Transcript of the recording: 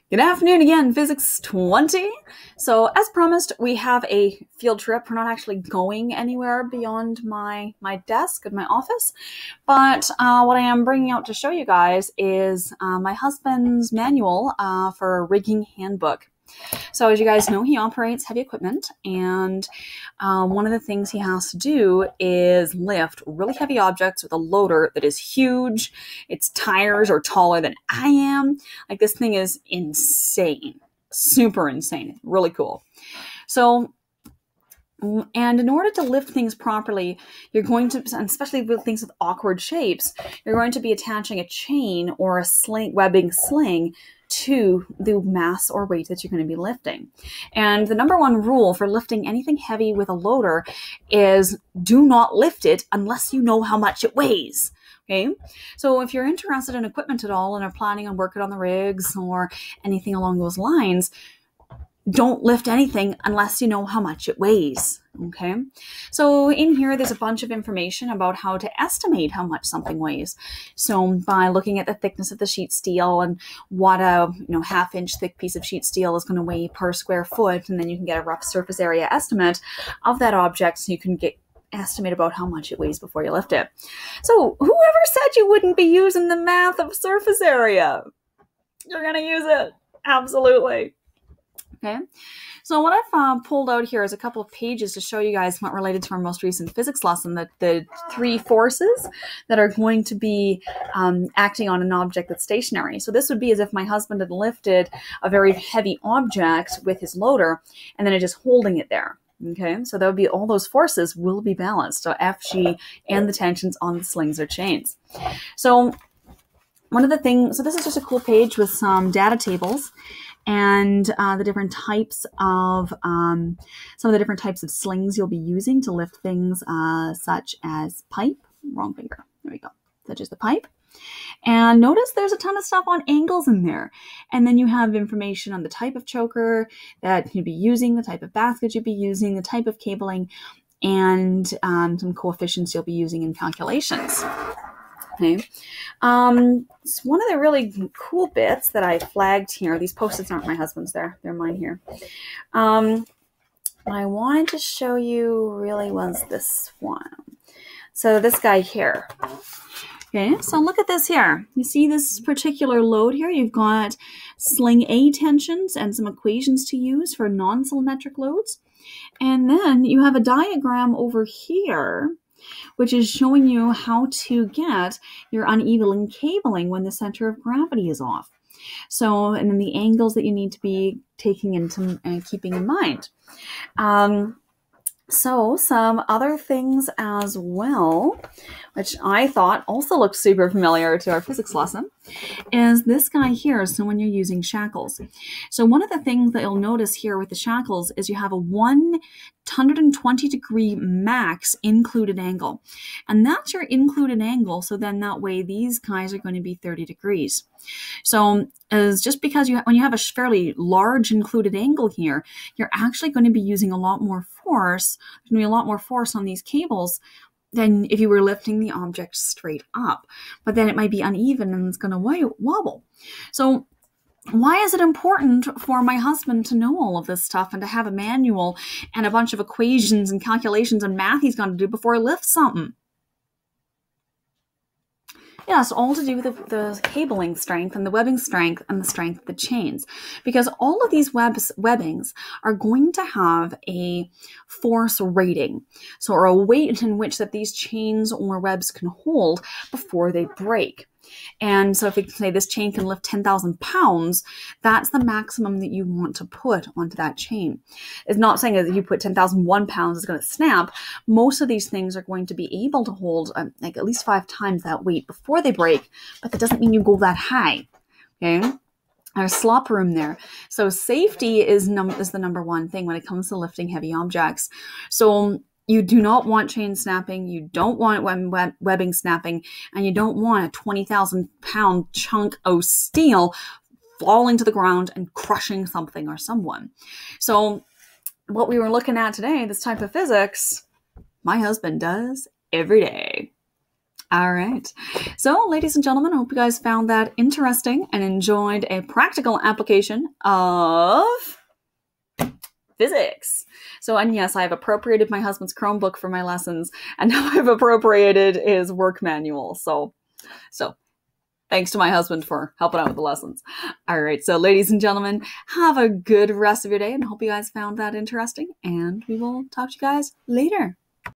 Good afternoon again, Physics 20. So as promised, we have a field trip. We're not actually going anywhere beyond my desk in my office, but what I am bringing out to show you guys is my husband's manual for a rigging handbook. So as you guys know, he operates heavy equipment, and one of the things he has to do is lift really heavy objects with a loader that is huge. Its tires are taller than I am. Like, this thing is insane, super insane, really cool. So, and in order to lift things properly, you're going to, especially with things with awkward shapes, you're going to be attaching a chain or a webbing sling to the mass or weight that you're going to be lifting. And the number one rule for lifting anything heavy with a loader is do not lift it unless you know how much it weighs. Okay, so if you're interested in equipment at all and are planning on working on the rigs or anything along those lines, don't lift anything unless you know how much it weighs. Okay, so in here there's a bunch of information about how to estimate how much something weighs. So by looking at the thickness of the sheet steel and what a half-inch thick piece of sheet steel is going to weigh per square foot, and then you can get a rough surface area estimate of that object, so you can estimate about how much it weighs before you lift it. So whoever said you wouldn't be using the math of surface area? You're going to use it. Absolutely. Okay, so what I've pulled out here is a couple of pages to show you guys what related to our most recent physics lesson, the three forces that are going to be acting on an object that's stationary. So this would be as if my husband had lifted a very heavy object with his loader and then is just holding it there. Okay, so that would be all those forces will be balanced. So F, G, and the tensions on the slings or chains. So one of the things, so this is just a cool page with some data tables and the different types of, some of the different types of slings you'll be using to lift things such as pipe, wrong finger, there we go, such as the pipe. And notice there's a ton of stuff on angles in there. And then you have information on the type of choker that you'd be using, the type of basket you'd be using, the type of cabling, and some coefficients you'll be using in calculations. Okay. So one of the really cool bits that I flagged here, these post-its aren't my husband's, they're mine here. What I wanted to show you really was this one. So this guy here. Okay, so look at this here. You see this particular load here? You've got sling A tensions and some equations to use for non-symmetric loads. And then you have a diagram over here which is showing you how to get your uneven cabling when the center of gravity is off. So, and then the angles that you need to be taking into and keeping in mind. So some other things as well, which I thought also looked super familiar to our physics lesson, is this guy here. So when you're using shackles. So one of the things that you'll notice here with the shackles is you have a 120 degree max included angle. And that's your included angle. So then that way these guys are going to be 30 degrees. So as just because when you have a fairly large included angle here, you're actually going to be using a lot more force. There's going to be a lot more force on these cables than if you were lifting the object straight up. But then it might be uneven and it's going to wobble. So why is it important for my husband to know all of this stuff and to have a manual and a bunch of equations and calculations and math he's going to do before he lifts something? Yeah, it's all to do with the cabling strength and the webbing strength and the strength of the chains. Because all of these webbings are going to have a force rating. So, or a weight in which that these chains or webs can hold before they break. And so if you say this chain can lift 10,000 pounds, that's the maximum that you want to put onto that chain. It's not saying that if you put 10,001 pounds, it's going to snap. Most of these things are going to be able to hold like at least 5 times that weight before they break, but that doesn't mean you go that high. Okay. There's slop room there. So safety is the number one thing when it comes to lifting heavy objects. So you do not want chain snapping, you don't want webbing snapping, and you don't want a 20,000 pound chunk of steel falling to the ground and crushing something or someone. So what we were looking at today, this type of physics, my husband does every day. All right. So, ladies and gentlemen, I hope you guys found that interesting and enjoyed a practical application of physics. So, and yes, I've appropriated my husband's Chromebook for my lessons, and now I've appropriated his work manual. So thanks to my husband for helping out with the lessons. All right. So, ladies and gentlemen, have a good rest of your day, and hope you guys found that interesting, and we will talk to you guys later.